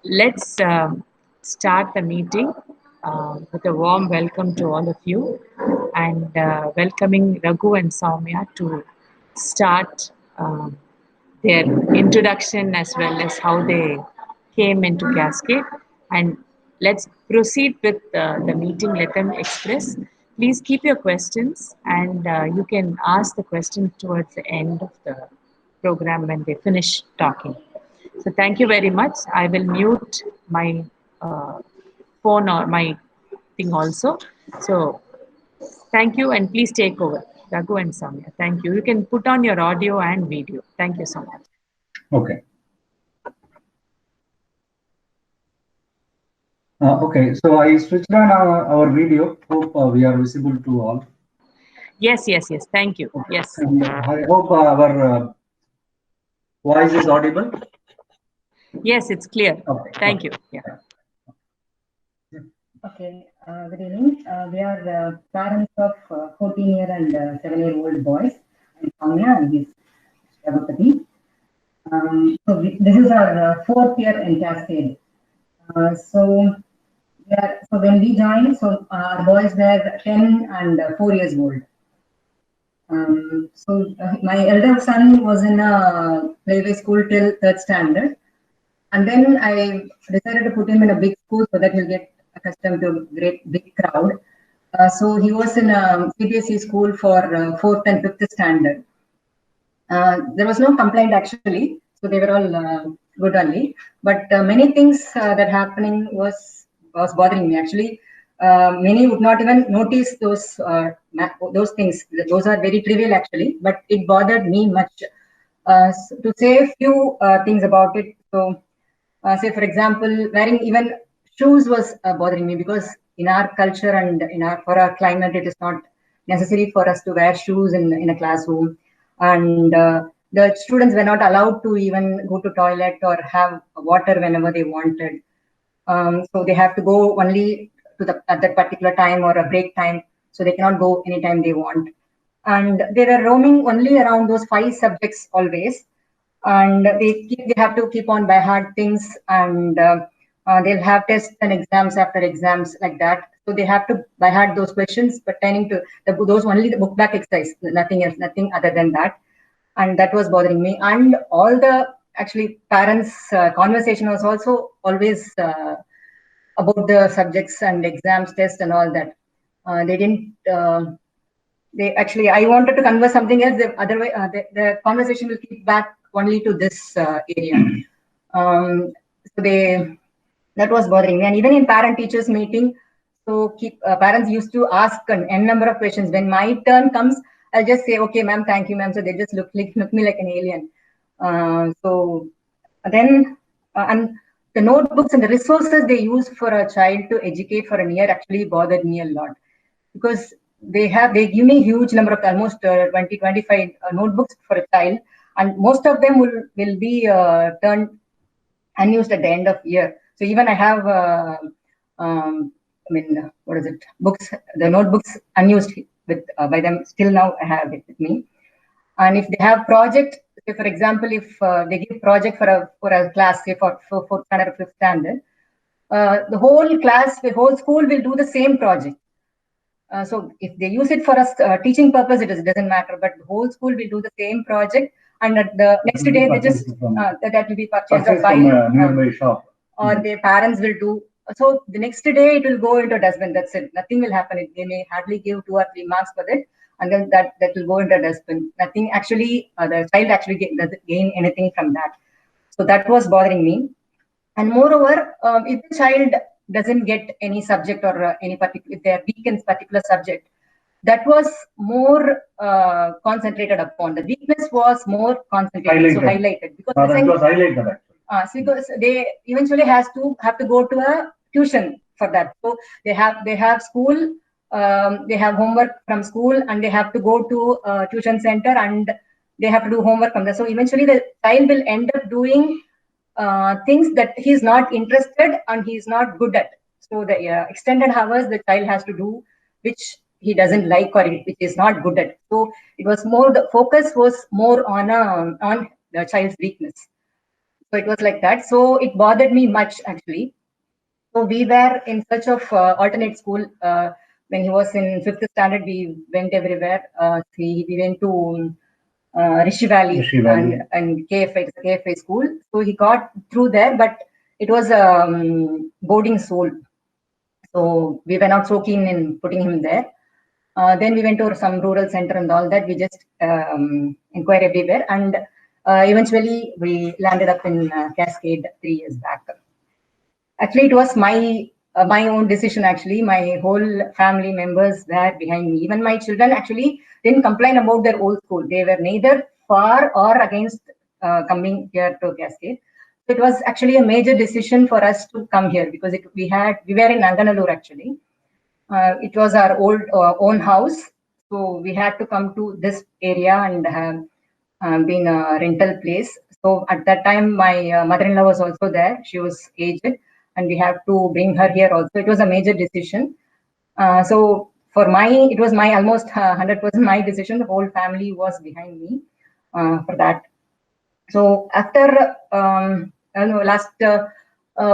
Let's start the meeting with a warm welcome to all of you and welcoming Raghu and Soumya to start their introduction as well as how they came into Cascade. And let's proceed with the meeting. Let them express. Please keep your questions and you can ask the question towards the end of the program when they finish talking. So thank you very much. I will mute my uh, phone or my thing also. So thank you and please take over. Raghu and Samya. Thank you. You can put on your audio and video. Thank you so much. Okay. Okay, so I switched on our video. Hope we are visible to all. Yes, yes, yes. Thank you. Okay. Yes. And I hope our voice is audible. Yes, it's clear. Okay. Thank Okay. you. Yeah. Okay, good evening. We are parents of 14-year and 7-year-old boys, and Soumya and his Raghupathy. This is our fourth year in Cascade. So when we joined, our boys were 10 and 4 years old. My elder son was in a playway school till third standard. And then I decided to put him in a big school so that he'll get accustomed to a great big crowd. So he was in a CBSE school for fourth and fifth standard. There was no complaint actually, so they were all good only. But many things that happening was bothering me actually. Many would not even notice those things. Those are very trivial actually, but it bothered me much. To say a few things about it. So, say for example, wearing even shoes was bothering me because in our culture and for our climate, it is not necessary for us to wear shoes in a classroom, and the students were not allowed to even go to toilet or have water whenever they wanted. So they have to go only to at that particular time or a break time, so they cannot go anytime they want. And they were roaming only around those 5 subjects always, and they have to keep on by hard things, and they'll have tests and exams after exams like that. So they have to by heart those questions pertaining to those only the book back exercise, nothing else, nothing other than that. And that was bothering me. And all the actually parents' conversation was also always about the subjects and exams, tests, and all that. They didn't. They actually, I wanted to converse something else. Otherwise, the conversation will keep back only to this area. So that was bothering me. And even in parent-teachers meeting, so parents used to ask an n number of questions. When my turn comes, I'll just say, "Okay, ma'am, thank you, ma'am." So they just look me like an alien. So then, and the notebooks and the resources they use for a child to educate for a year actually bothered me a lot, because they give me a huge number of almost 20 25 notebooks for a child, and most of them will be turned unused at the end of year. So even I have what is it, books, the notebooks unused with by them still now I have it with me. And if they have project, say for example, if they give project for a class, say for fourth standard or fifth standard, the whole class, the whole school will do the same project. So if they use it for a teaching purpose, it doesn't matter. But the whole school will do the same project, and at the next day they just that will be purchased by nearby shop, or their parents will do. So the next day it will go into a dustbin. That's it. Nothing will happen. They may hardly give 2 or 3 marks for it, and then that will go into a dustbin. Nothing actually, the child actually doesn't gain anything from that. So that was bothering me. And moreover, if the child doesn't get any subject or any particular, if they are weak in particular subject, that was more concentrated upon. The weakness was more concentrated, highlighted because that was highlighted actually. because they eventually have to go to a tuition for that. So they have school, they have homework from school, and they have to go to a tuition center, and they have to do homework from there. So eventually the child will end up doing things that he's not interested and he's not good at. So the extended hours the child has to do, which he doesn't like or which is not good at. So it was more, the focus was more on the child's weakness. So it was like that. So it bothered me much actually. So we were in search of alternate school. When he was in fifth standard, we went everywhere. We went to Rishi Valley, and KFA school. So he got through there, but it was boarding school. So we were not so keen in putting him there. Then we went to some rural center and all that. We just inquired everywhere, and eventually we landed up in Cascade 3 years back. Actually, it was my own decision. Actually, my whole family members were behind me. Even my children actually didn't complain about their old school. They were neither for or against coming here to Cascade. So it was actually a major decision for us to come here because we were in Nanganallur actually. It was our own house, so we had to come to this area and have been a rental place. So at that time, my mother-in-law was also there. She was aged, and we have to bring her here also. It was a major decision. So it was my almost 100% my decision. The whole family was behind me for that. So after last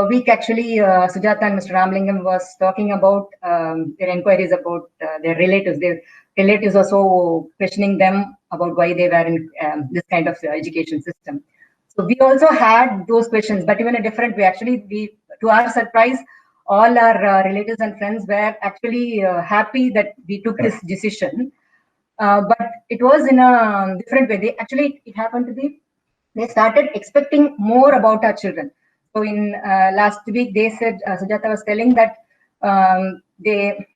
week, actually, Sujata and Mr. Ramlingam was talking about their inquiries about their relatives. Their relatives also questioning them about why they were in this kind of education system. So we also had those questions, but even a different way. Actually, to our surprise, all our relatives and friends were actually happy that we took this decision. But it was in a different way. It happened to be they started expecting more about our children. So in last week, they said Sujata was telling that they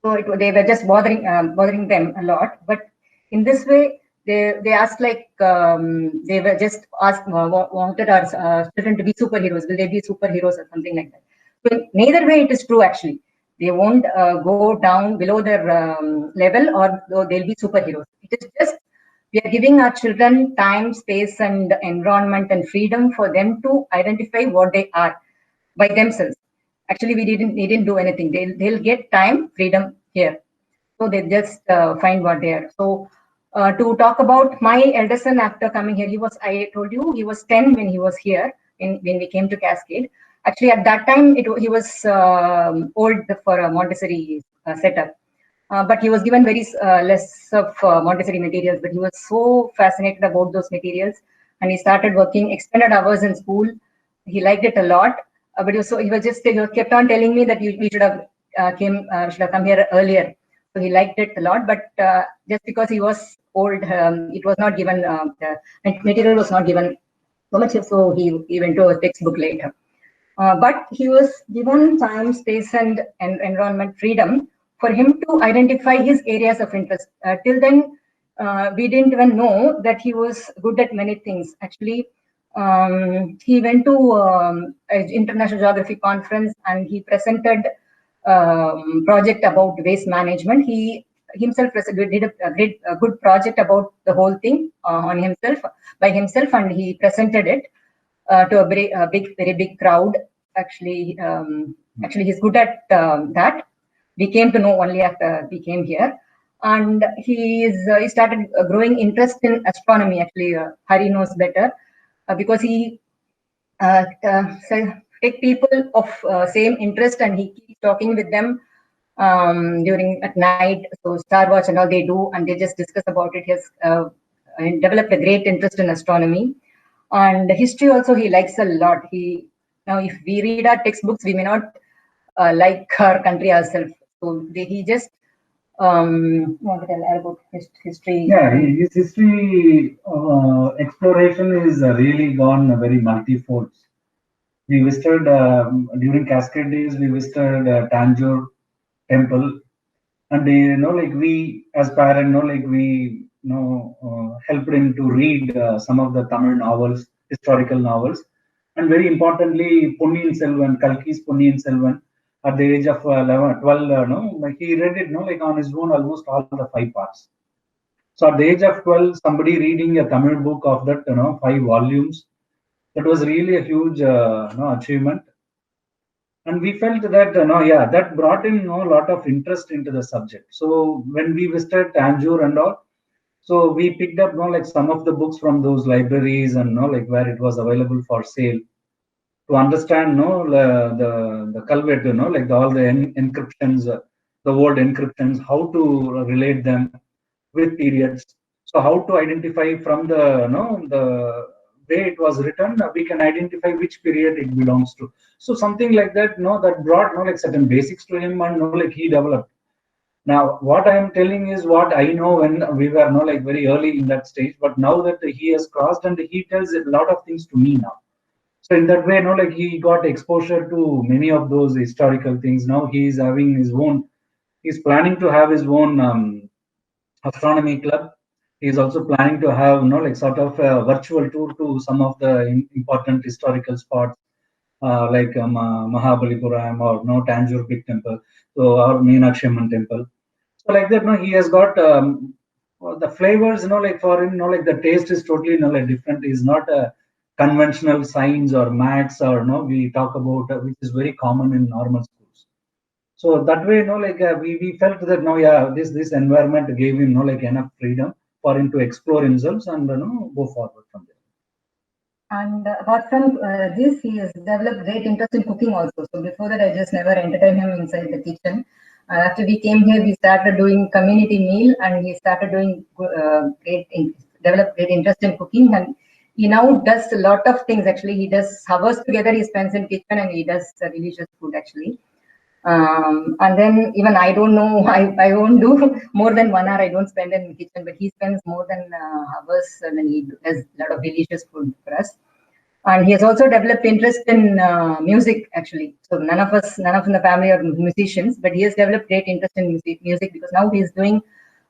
were just bothering them a lot. But in this way, they asked like they were just asked wanted our children to be superheroes. Will they be superheroes or something like that? So neither way it is true actually. They won't go down below their level, or they'll be superheroes. It is just we are giving our children time, space, and environment and freedom for them to identify what they are by themselves. Actually, we didn't do anything. They'll get time, freedom here. So they just find what they are. So to talk about my elder son after coming here, I told you, he was 10 when he was here, when we came to Cascade. Actually, at that time, he was old for a Montessori setup. But he was given very less of Montessori materials, but he was so fascinated about those materials, and he started working extended hours in school. He liked it a lot, but he kept on telling me that we should have should have come here earlier. So he liked it a lot, but just because he was old, it was not given. The material was not given so much, so he went to a textbook later. But he was given time, space, and environment freedom for him to identify his areas of interest. Till then, we didn't even know that he was good at many things. Actually, he went to an international geography conference and he presented project about waste management. He himself did a good project about the whole thing by himself, and he presented it to a very big crowd. Actually, he's good at that. We came to know only after we came here, and he started growing interest in astronomy. Actually, Hari knows better because he take people of same interest, and he keeps talking with them during at night. So Star Watch and all they do, and they just discuss about it. He has developed a great interest in astronomy. And history also he likes a lot. Now if we read our textbooks, we may not like our country ourselves. So he just want to tell about history. Yeah, his history exploration is really gone very multifold. We visited during Cascade days. We visited Tanjore temple, and like we as parents, like we helped him to read some of the Tamil novels, historical novels, and very importantly, Ponniyin Selvan, Kalki's Ponniyin Selvan. At the age of 11, 12, like he read it, like on his own, almost all the 5 parts. So at the age of 12, somebody reading a Tamil book of that, 5 volumes, that was really a huge, achievement. And we felt that, that brought in a lot of interest into the subject. So when we visited Tanjore and all, So we picked up, like some of the books from those libraries and like where it was available for sale to understand, the culprit, like all the encryptions, the word encryptions, how to relate them with periods. So how to identify from the, the way it was written, we can identify which period it belongs to. So something like that, that brought, like certain basics to him, and like he developed. Now, what I am telling is what I know when we were, like very early in that stage. But now that he has crossed, and he tells a lot of things to me now. So in that way, like he got exposure to many of those historical things. Now he is having his own. He's planning to have his own astronomy club. He is also planning to have, like sort of a virtual tour to some of the important historical spots, like Mahabalipuram or Tanjore Big Temple, so or Meenakshi Amman Temple. So like that, he has got the flavors, like for him, like the taste is totally, like different. Is not a conventional science or maths or we talk about, which is very common in normal schools. So that way, like we felt that yeah, this environment gave him, like enough freedom for him to explore himself and go forward from there. And apart from this, he has developed great interest in cooking also. So before that, I just never entertained him inside the kitchen. After we came here, we started doing community meal, and he started doing developed great interest in cooking. And he now does a lot of things. Actually, he does hours together. He spends in kitchen, and he does delicious food actually. And then even I don't know, I won't do more than 1 hour. I don't spend in the kitchen, but he spends more than hours, and then he does a lot of delicious food for us. And he has also developed interest in music actually. So none of the family are musicians, but he has developed great interest in music because now he is doing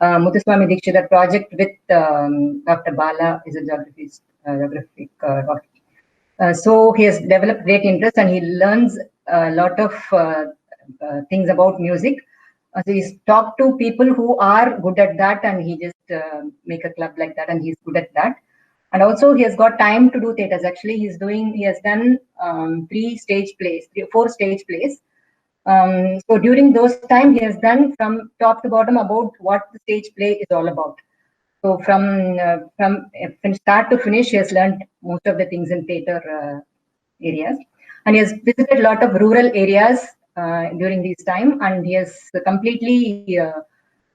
Muthuswami Dikshita project with Dr. Bala, is a geographic doctor. So he has developed great interest, and he learns a lot of things about music. So he's talked to people who are good at that, and he just make a club like that, and he's good at that. And also he has got time to do theaters. Actually, he has done 4 stage plays. So during those time, he has done from top to bottom about what the stage play is all about. So from start to finish, he has learned most of the things in theater areas, and he has visited a lot of rural areas during this time, and he has completely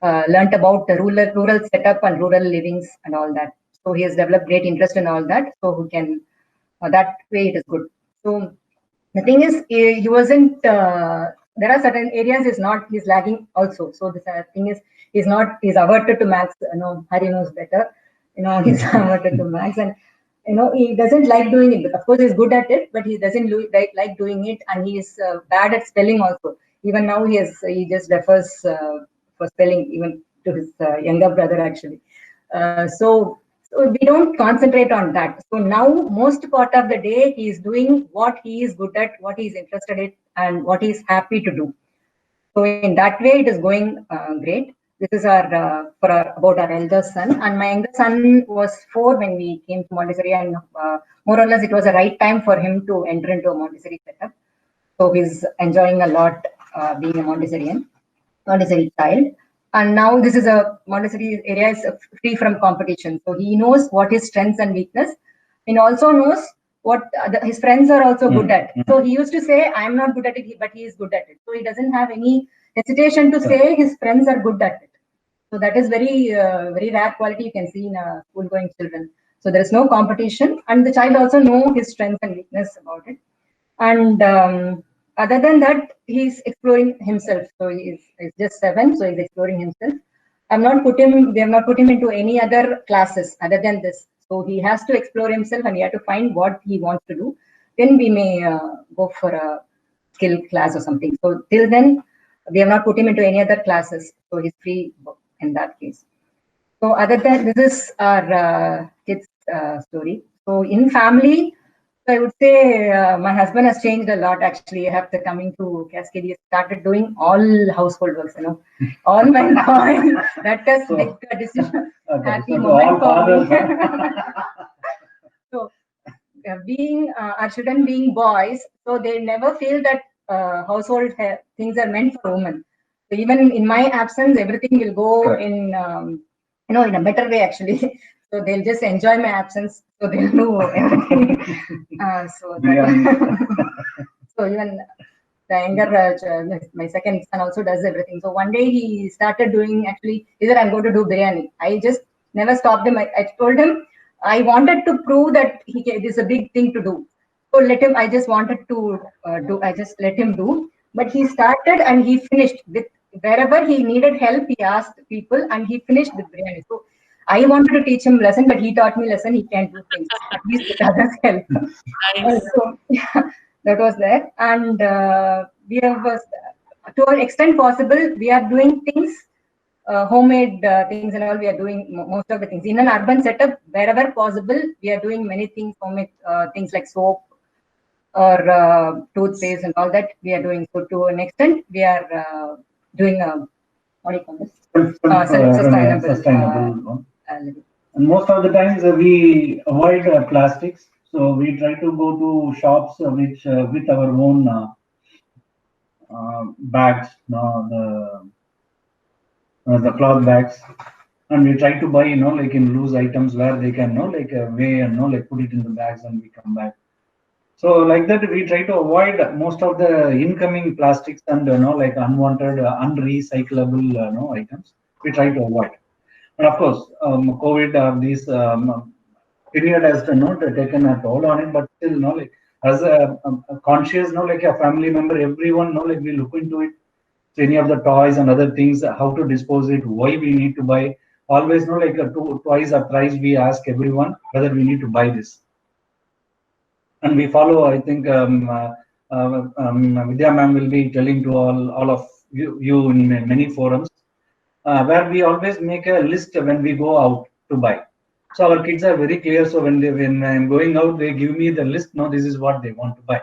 learnt about the rural setup and rural livings and all that. So he has developed great interest in all that. So who can that way it is good. So the thing is, he wasn't. There are certain areas he's lagging also. So the thing is, he's averted to maths. Hari knows better. He's averted to maths, and he doesn't like doing it. But of course, he's good at it, but he doesn't like doing it, and he is bad at spelling also. Even now, he just refers for spelling even to his younger brother actually. So we don't concentrate on that. So now most part of the day he is doing what he is good at, what he is interested in, and what he is happy to do. So in that way, it is going great. This is about our elder son, and my younger son was 4 when we came to Montessori, and more or less it was the right time for him to enter into a Montessori setup. So he's enjoying a lot being a Montessori child. And now this is a Montessori area is free from competition. So he knows what his strengths and weakness, and also knows what his friends are also good at. So he used to say, I'm not good at it, but he is good at it. So he doesn't have any hesitation to say his friends are good at it. So that is very rare quality you can see in school-going children. So there is no competition, and the child also know his strengths and weakness about it. And other than that, he's exploring himself. So he's just 7, so he's exploring himself. We have not put him into any other classes other than this. So he has to explore himself, and he has to find what he wants to do. Then we may go for a skill class or something. So till then, we have not put him into any other classes. So he's free in that case. So other than this is our kids' story. So in family, I would say my husband has changed a lot actually after coming to Cascade. He started doing all household works, all my God, that is big decision, happy moment for me. So our children being boys, so they never feel that household things are meant for women. So even in my absence, everything will go in in a better way actually. So they'll just enjoy my absence. So they'll know everything. So that, so even the younger, my second son also does everything. So one day he started doing actually, either I'm going to do biryani. I just never stopped him. I told him I wanted to prove that it is a big thing to do. So let him, I just wanted to I just let him do. But he started and he finished with wherever he needed help, he asked people and he finished with biryani. So I wanted to teach him lesson, but he taught me lesson. He can't do things, at least with others' help. Nice. So yeah, that was there. And we have, to an extent possible, we are doing things, homemade things and all. We are doing most of the things in an urban setup. Wherever possible, we are doing many things, homemade things like soap or toothpaste and all that we are doing. So to an extent, we are doing what do you call this? Sustainable one. Living. And most of the times we avoid plastics. So we try to go to shops which with our own bags, no, the cloth bags, and we try to buy, like in loose items where they can, like weigh and like put it in the bags and we come back. So like that, we try to avoid most of the incoming plastics and like unwanted, unrecyclable items. We try to avoid. And of course, COVID, these period has not taken a toll on it, but still, like as a conscious, like a family member, everyone, like we look into it. So any of the toys and other things, how to dispose it, why we need to buy. Always, like twice or thrice, we ask everyone whether we need to buy this, and we follow. I think Vidya ma'am will be telling to all of you in many forums where we always make a list when we go out to buy. So our kids are very clear. So when I'm going out, they give me the list. No, this is what they want to buy.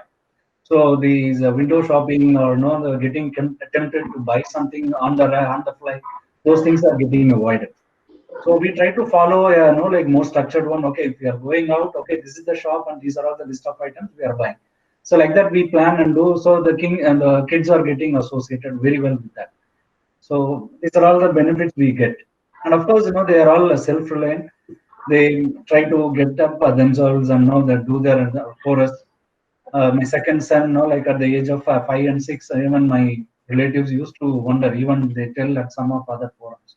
So these window shopping or no, getting tempted to buy something on the fly, those things are getting avoided. So we try to follow like more structured one. Okay, if we are going out, okay, this is the shop and these are all the list of items we are buying. So like that we plan and do. So the king and the kids are getting associated very well with that. So these are all the benefits we get. And of course, they are all self-reliant. They try to get up themselves and know that do their chorus. My second son, like at the age of 5 and 6, even my relatives used to wonder. Even they tell at some of other forums.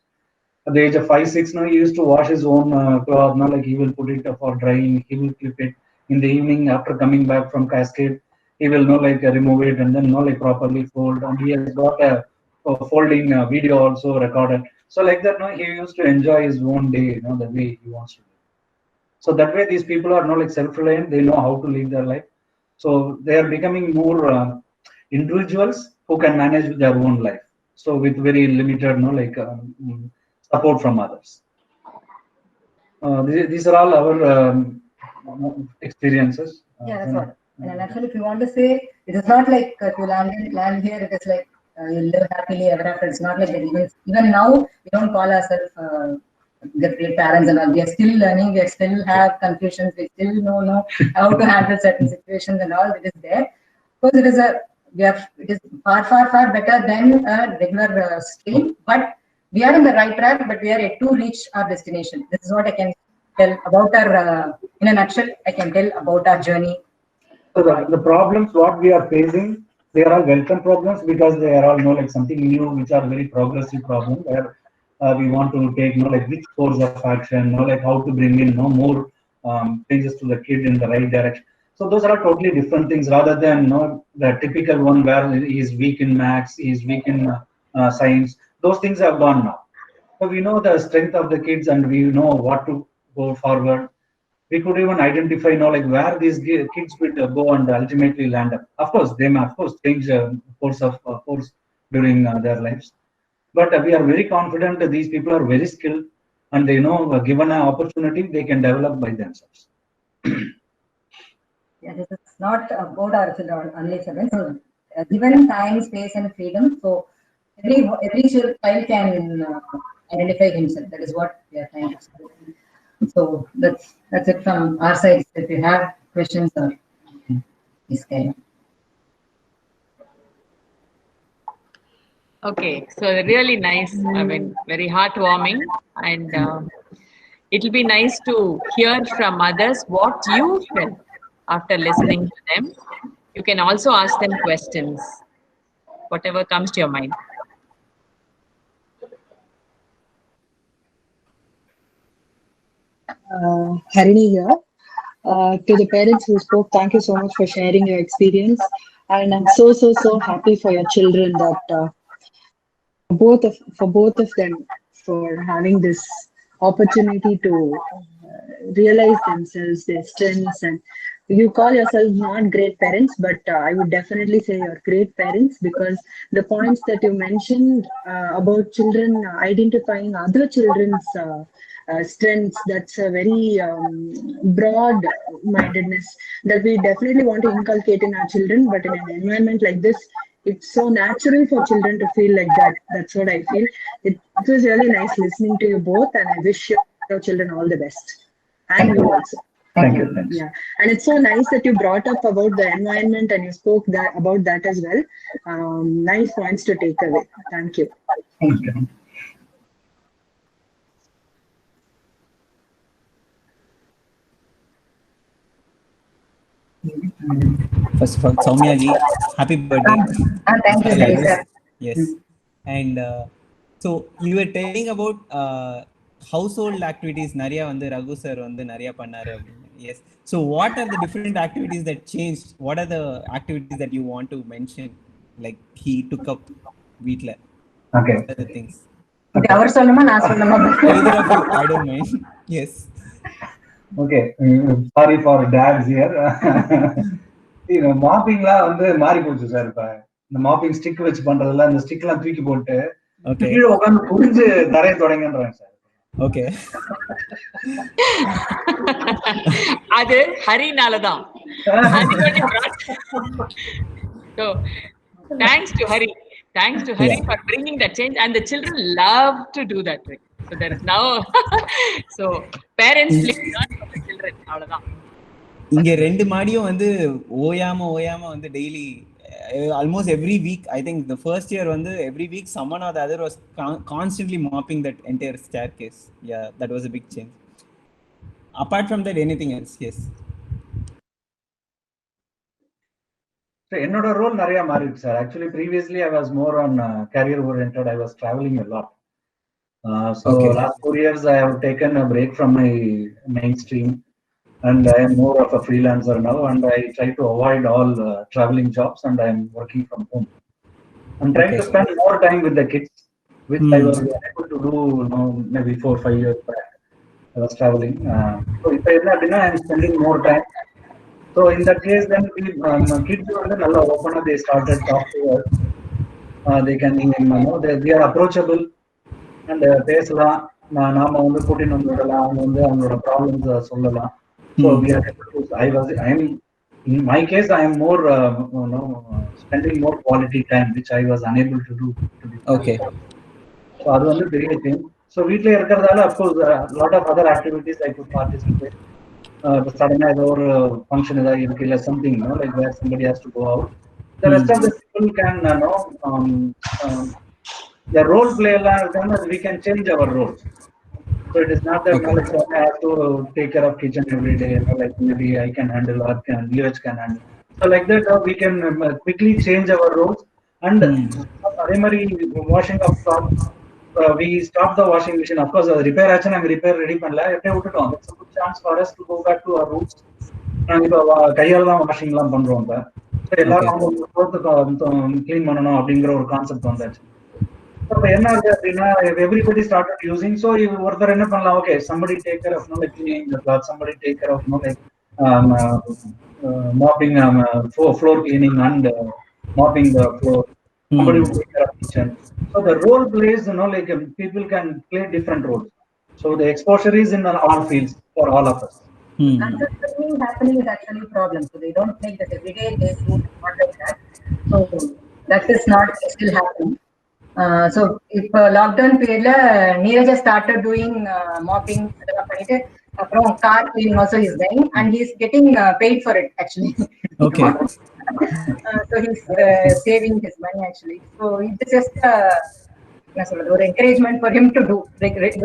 At the age of 5, 6, now he used to wash his own cloth. Now, like he will put it for drying. He will clip it in the evening after coming back from Cascade. He will like remove it and then like properly fold. And he has got a folding video also recorded. So like that, no, he used to enjoy his own day, the way he wants to. So that way, these people are not like self-reliant. They know how to live their life. So they are becoming more individuals who can manage their own life. So with very limited, like support from others. These are all our experiences. Yeah, that's what. And actually, if you want to say, it is not like to land here. It is like you live happily ever after. It's not like that. Even now, we don't call ourselves the great parents and all. We are still learning. We still have confusions. We still know how to handle certain situations and all. It is there. Of course, it is it is far better than a regular stream. But we are in the right track. But we are yet to reach our destination. This is what I can tell about our. In a nutshell, I can tell about our journey. So the problems what we are facing, they are all welcome problems because they are all like something new, which are very progressive problems where we want to take like which course of action, like how to bring in more changes to the kid in the right direction. So those are totally different things rather than the typical one where he is weak in maths, he is weak in science. Those things have gone now. So we know the strength of the kids and we know what to go forward. We could even identify like where these kids would go and ultimately land up. Of course, they may of course change course during their lives, but we are very confident that these people are very skilled and they know given an opportunity they can develop by themselves. Yeah, this is not about our children, only children. So, given time, space, and freedom, so every child can identify himself. That is what we are trying to say. So that's it from our side. If you have questions or this kind. Okay, so really nice. I mean, very heartwarming, and it'll be nice to hear from others what you felt after listening to them. You can also ask them questions, whatever comes to your mind. Harini here. To the parents who spoke, thank you so much for sharing your experience. And I'm so happy for your children that for both of them for having this opportunity to realize themselves, their strengths, and you call yourselves not great parents, but I would definitely say you're great parents because the points that you mentioned about children identifying other children's strengths, that's a very broad mindedness that we definitely want to inculcate in our children. But in an environment like this, it's so natural for children to feel like that. That's what I feel. It was really nice listening to you both, and I wish your children all the best. And you also. Thank you. Thanks. Yeah, and it's so nice that you brought up about the environment and you spoke about that as well. Nice points to take away. Thank you. Thank you. First of all, Soumya ji, happy birthday. Thank you, Hari sir. Yes. And so you were telling about household activities நிறைய வந்து Raghu sir வந்து நிறைய பண்ணாரு அப்படின்னு. Yes. So what are the different activities that changed? What are the activities that you want to mention? Like he took up வீட்ல. Okay. What are the things? இது அவர் சொல்லணுமா நான் சொல்லணுமா? Either of you, I don't mind. Yes. Okay. Sorry for dads here. மாப்பிங்லாம் வந்து மாறி போச்சு sir. இப்ப இந்த மாப்பிங் ஸ்டிக் வச்சு பண்றதுல இந்த ஸ்டிக் எல்லாம் தூக்கி போட்டு கீழே உட்காந்து புரிஞ்சு தரைய தொடங்கன்றாங்க சார். ஓகே, அது ஹரினாலதான். So thanks to Hari. Thanks to Hari for bringing that change, and the children love to do that trick. So there is now, so parents please learn from the children. அவ்வளவுதான். இங்க ரெண்டு மாடியும் வந்து ஓயாம வந்து daily almost every week. I think the first year வந்து every week someone or the other was constantly mopping that entire staircase. Yeah, that was a big change. Apart from that, anything else? Yes. என்னோட role நிறைய மாறிடுச்சு sir. Actually previously I was more on career oriented. I was traveling a lot. So last 4 years I have taken a break from my mainstream and I am more of a freelancer now, and I try to avoid all traveling jobs, and I am working from home. I'm trying to spend more time with the kids, which I was able to do maybe 4-5 years back. I was traveling. So if I am spending more time. So in that case, then kids are open up. They started talking to us. They can, they are approachable and பேசலாம். நாம வந்து கூட்டின்னு வந்துடலாம். அவங்க வந்து அவங்களோட problems சொல்லலாம். So we are able to. In my case, I am more spending more quality time, which I was unable to do. Okay. So அது வந்து பெரிய thing. So வீட்ல இருக்கிறதால of course lot of other activities I could participate. Suddenly ஏதோ ஒரு function ஏதாவது இருக்கு இல்ல something, like where somebody has to go out. The rest of the people can the role play we can change our roles. So it is not that I have to take care of kitchen every day. Like maybe I can handle or Neeraj can handle. So like that we can quickly change our roles. And washing of clothes, we stop the washing machine. Of course, repair action and repair ready panla. It's a good chance for us to go back to our roots. And கையால தான் washing எல்லாம் பண்றோம். So எல்லாரும் clean பண்ணனும் அப்படிங்கற ஒரு concept வந்தாச்சு. So என்ன ஆகுது அப்படின்னா everybody started using. So ஒருத்தர் என்ன பண்ணலாம், okay, somebody take care of like cleaning the cloth, somebody take care of like mopping, floor cleaning and mopping the floor. Somebody will take care of kitchen. So the role plays, like people can play different roles. So the exposure is in all fields for all of us. And the thing happening is actually a problem. So they don't make that every day. They do not like that. So that is not still happening. So if lockdown period Neeraj started doing mopping, car cleaning also is doing, and he is getting paid for it actually. Okay. So he's saving his money actually. So it's just or encouragement for him to do regularly.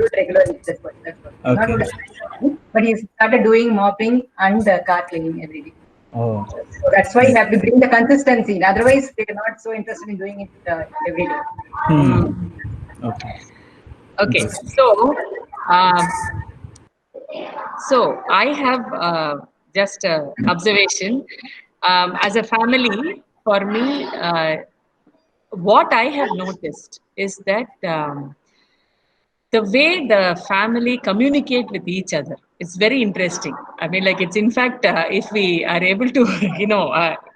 That's what. Not Okay. only, but he started doing mopping and car cleaning every day. Oh. So that's why you have to bring the consistency. Otherwise, they're not so interested in doing it every day. Okay. Okay, Interesting. um, so I have just a observation. As a family, for me, what I have noticed is that the way the family communicate with each other, it's very interesting. I mean, like, it's in fact, if we are able to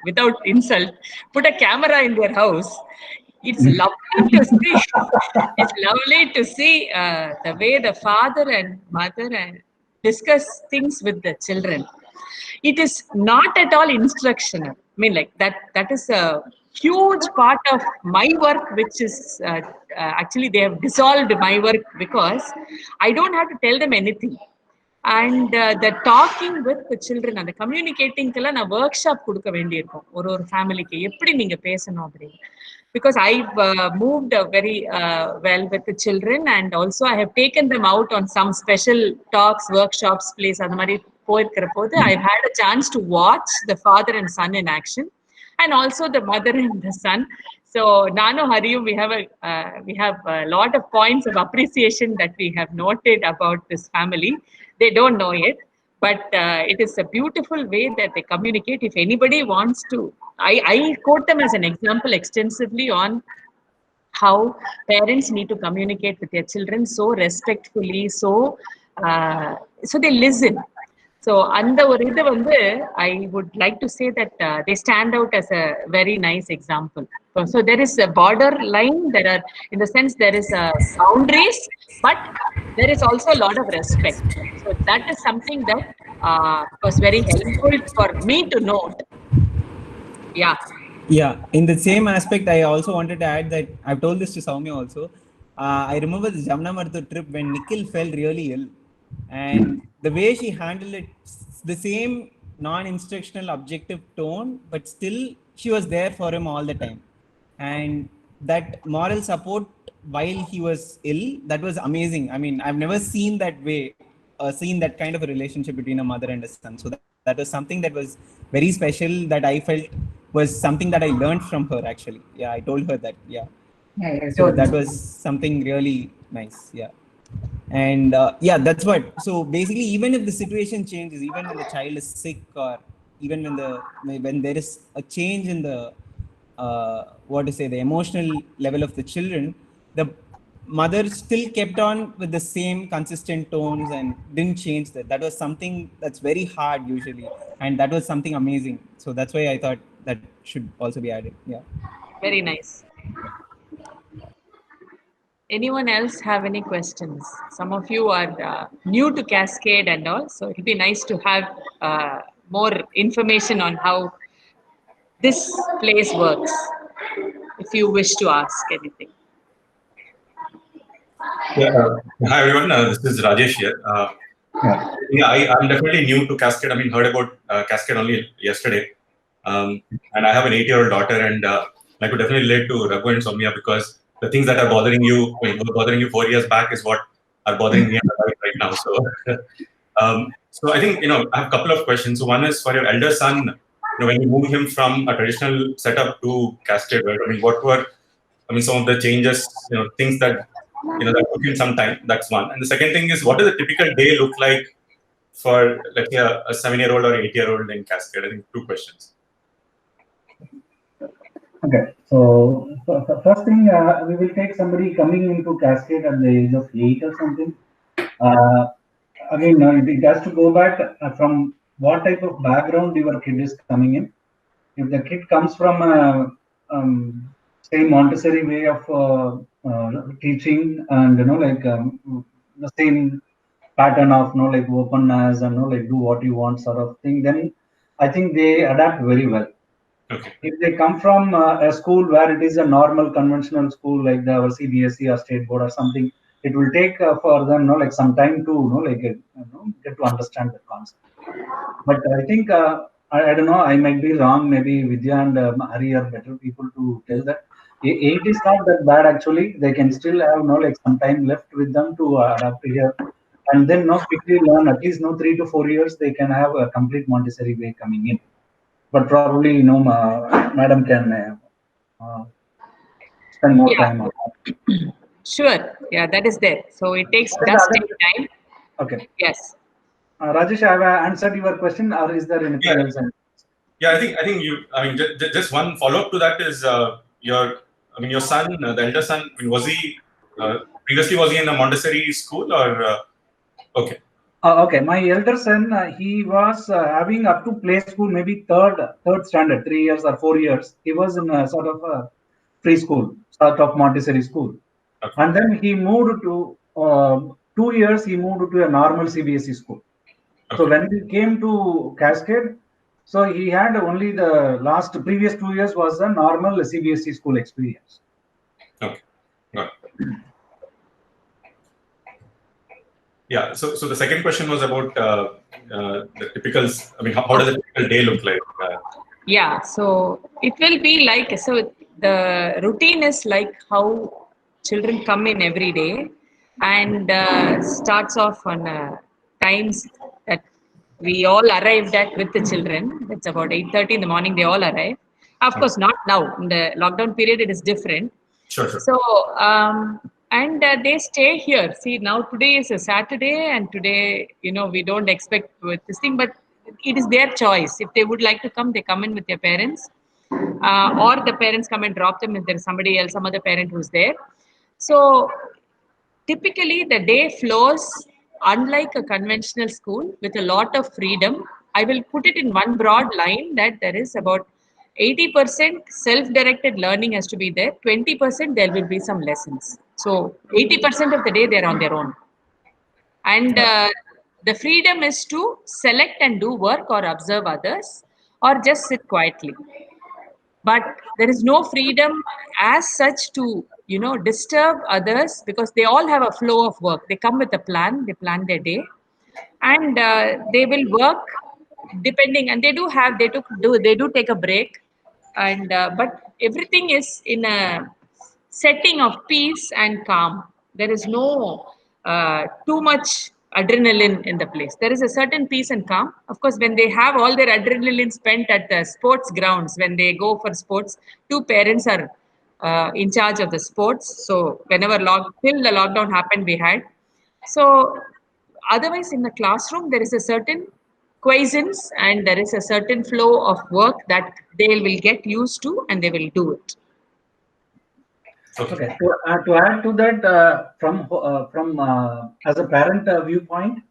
without insult, put a camera in their house, it's lovely to see. It's lovely to see the way the father and mother and discuss things with the children. It is not at all instructional. I mean, like, that is a huge part of my work, which is actually they have dissolved my work, because I don't have to tell them anything. And the talking with the children, அந்த கம்யூனிகேட்டிங்க்கெல்லாம் நான் work shop கொடுக்க வேண்டியிருக்கும் ஒரு ஃபேமிலிக்கு எப்படி நீங்க பேசணும் அப்படின்னு. Because I've moved very well with the children, and also I have taken them out on some special talks, workshops, place அந்த மாதிரி போயிருக்கிற போது I've had a chance to watch the father and son in action, and also the mother and the son. So Nano Harium, we have a lot of points of appreciation that we have noted about this family. They don't know it, but it is a beautiful way that they communicate. If anybody wants to, I quote them as an example extensively on how parents need to communicate with their children so respectfully, so they listen. So அந்த ஒரு இது வந்து I would like to say that they stand out as a very nice example. So there is a borderline, there are, in the sense, there is a boundaries, but there is also a lot of respect. So that is something that was very helpful for me to note. Yeah. Yeah, in the same aspect, I also wanted to add that I've told this to Soumya also. I remember the Jamna Marthu trip when Nikhil fell really ill, and the way she handled it, the same non-instructional objective tone, but still she was there for him all the time. And that moral support while he was ill, that was amazing. I mean, I've never seen that way, seen that kind of a relationship between a mother and a son. So that was something that was very special, that I felt was something that I learned from her actually. Yeah, I told her that. Yeah. Yeah, So that was something really nice. Yeah. And yeah, that's what. So basically, even if the situation changes, even when the child is sick, or even when there is a change in the what to say, the emotional level of the children, the mother still kept on with the same consistent tones and didn't change that. That was something that's very hard usually, and that was something amazing. So that's why I thought that should also be added. Yeah. Very nice. Anyone else have any questions? Some of you are new to Cascade and all, so it'll be nice to have more information on how this place works, if you wish to ask anything. Yeah, hi everyone. This is Rajesh here. I'm definitely new to Cascade. I mean, heard about Cascade only yesterday, and I have an 8-year-old daughter, and I could definitely relate to Raghu and Soumya, because the things that are bothering you, were bothering you 4 years back, is what are bothering me right now. So, so I think, I have a couple of questions. So one is for your elder son. When you moved him from a traditional setup to Cascade, right? I mean, what were some of the changes, things that that took him some time. That's one. And the second thing is, what does a typical day look like for, let's say, a 7-year-old or 8-year-old in Cascade? I think 2 questions. Okay, so first thing, we will take somebody coming into Cascade at the age of 8 or something. Again, it has to go back from what type of background your kid is coming in. If the kid comes from a say Montessori way of teaching, and the same pattern of like openness and like do what you want sort of thing, then I think they adapt very well. Okay. If they come from a school where it is a normal conventional school like our CBSE or state board or something, it will take for them like some time to get to understand the concept. But I think I don't know, I might be wrong. Maybe Vidya and Hari are better people to tell that. Eight is not that bad actually. They can still have like some time left with them to adapt here, and then quickly learn at least 3 to 4 years. They can have a complete Montessori way coming in. But probably Madam can spend more Yeah, time on that. sure. Yeah, that is there. So it What is the does other take time. Okay. Yes. Rajesh, have I answered your question, or is there anything Yeah, else? yeah. I think you. I mean, just one follow up to that is your. I mean, your son, the elder son. I mean, was he previously was he in a Montessori school or? Okay. Okay, my elder son, he was having up to play school, maybe third standard, 3 years or 4 years. He was in a sort of a preschool, sort of Montessori school, Okay. and then he moved to 2 years. He moved to a normal CBSE school. So Okay. when we came to Cascade, so he had only the previous 2 years was a normal CBSE school experience. Okay. Got it. Yeah. So the second question was about the typical. I mean, how does a typical day look like? Yeah, so it will be like, so the routine is like how children come in every day and starts off on times that we all arrived at with the children. It's about 8:30 in the morning, they all arrive. Of Okay. course, not now. In the lockdown period, it is different. Sure. Sure. So, and they stay here. See, now today is a Saturday, and today, we don't expect with this thing, but it is their choice. If they would like to come, they come in with their parents, or the parents come and drop them if there is somebody else, some other parent who's there. So, typically, the day flows unlike a conventional school with a lot of freedom. I will put it in one broad line that there is about 80% self-directed learning has to be there. 20% there will be some lessons. So 80% of the day they're on their own. And the freedom is to select and do work or observe others or just sit quietly, but there is no freedom as such to disturb others because they all have a flow of work. They come with a plan, they plan their day, and they will work depending, and they do take a break, and but everything is in a setting of peace and calm. There is no too much adrenaline in the place. There is a certain peace and calm. Of course, when they have all their adrenaline spent at the sports grounds, when they go for sports, two parents are in charge of the sports. So whenever till the lockdown happened, we had. So otherwise, in the classroom, there is a certain quiescence and there is a certain flow of work that they will get used to and they will do it. Okay. To add to that, from as a parent viewpoint,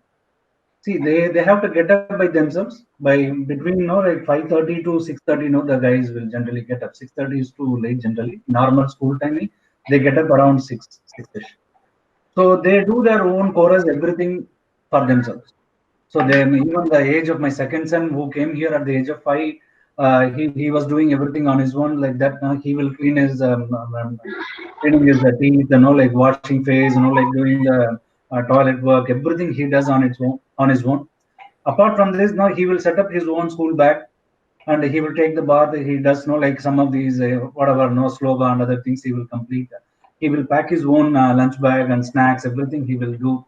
see they have to get up by themselves by between like 5:30 to 6:30. The guys will generally get up. 6:30 is too late generally. Normal school timing, they get up around 6ish. So they do their own chorus, everything for themselves. So then even the age of my second son who came here at the age of 5, he was doing everything on his own like that. He will clean his cleaning his teeth, like washing face, like doing the toilet work, everything he does on his own. Apart from this, now he will set up his own school bag and he will take the bath. He does like some of these whatever sloga and other things he will complete. He will pack his own lunch bag and snacks, everything he will do.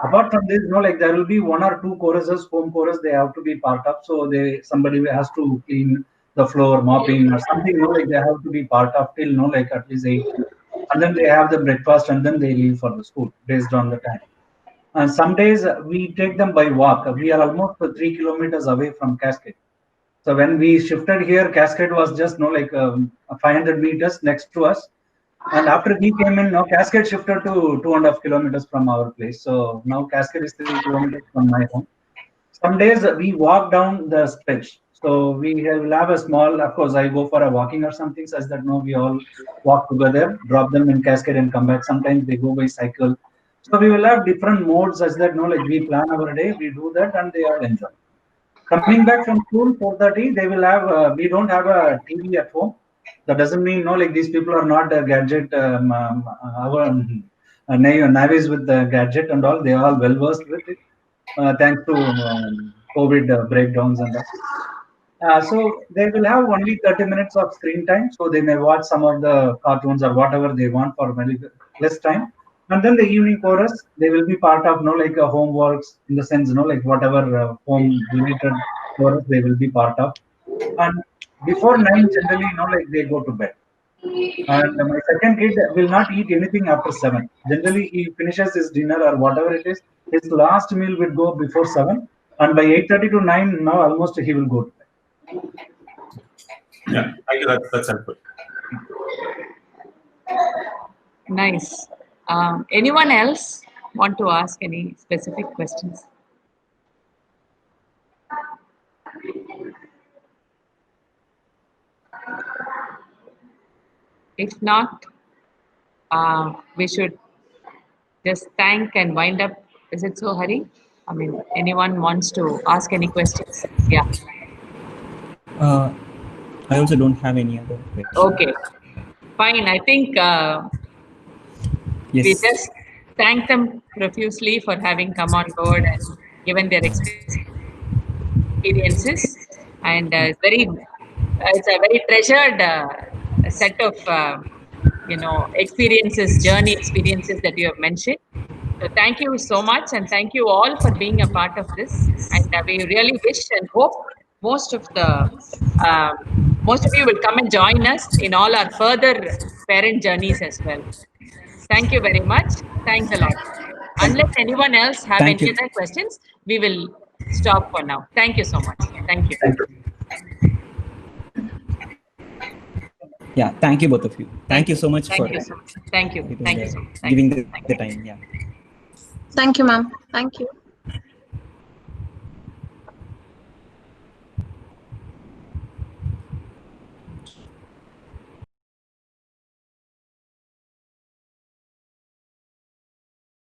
Apart from this, like there will be one or two choruses, home chorus they have to be part of. So somebody has to clean the floor, mopping or something. Like they have to be part of till like at least 8, and then they have the breakfast and then they leave for the school based on the time. And some days we take them by walk. We are almost 3 kilometers away from Cascade. So when we shifted here, Cascade was just 500 meters next to us. And after we came in, now Cascade shifted to 2.5 kilometers from our place. So now Cascade is 3 kilometers from my home. Some days we walk down the stretch. So will have a small, of course, I go for a walking or something such that no, we all walk together, drop them in Cascade and come back. Sometimes they go by cycle. So we will have different modes such that like we plan our day, we do that, and they all enjoy. Coming back from school 4:30, they will have. We don't have a TV at home. That doesn't mean like these people are not a gadget. Our naives with the gadget and all. They are all well versed with it. Thanks to COVID breakdowns and all. So they will have only 30 minutes of screen time. So they may watch some of the cartoons or whatever they want for very less time. And then the evening chorus, they will be part of, like homeworks in the sense, like whatever home related chorus they will be part of. And before 9, generally, like they go to bed. And my second kid will not eat anything after 7. Generally, he finishes his dinner or whatever it is. His last meal will go before 7. And by 8:30 to 9, now almost he will go to bed. Yeah, thank you. That's helpful. Nice. Anyone else want to ask any specific questions? If not, we should just thank and wind up. Is it so, Hari? I mean, anyone wants to ask any questions? Yeah. I also don't have any other questions. Okay. Fine. I think we Yes. just thank them profusely for having come on board and given their experiences. And it's a very treasured set of experiences, journey experiences that you have mentioned. So thank you so much, and thank you all for being a part of this. And we really wish and hope most of um, most of you will come and join us in all our further parent journeys as well. Thank you very much. Thanks a lot. Unless anyone else have Thank any you. other questions, we will stop for now. Thank you so much. Thank you. Yeah, thank you both of you. Thank you so much for Thank you so much. Thank you. Thank you so much. Thank giving you. the time. Yeah. Thank you, ma'am. Thank you.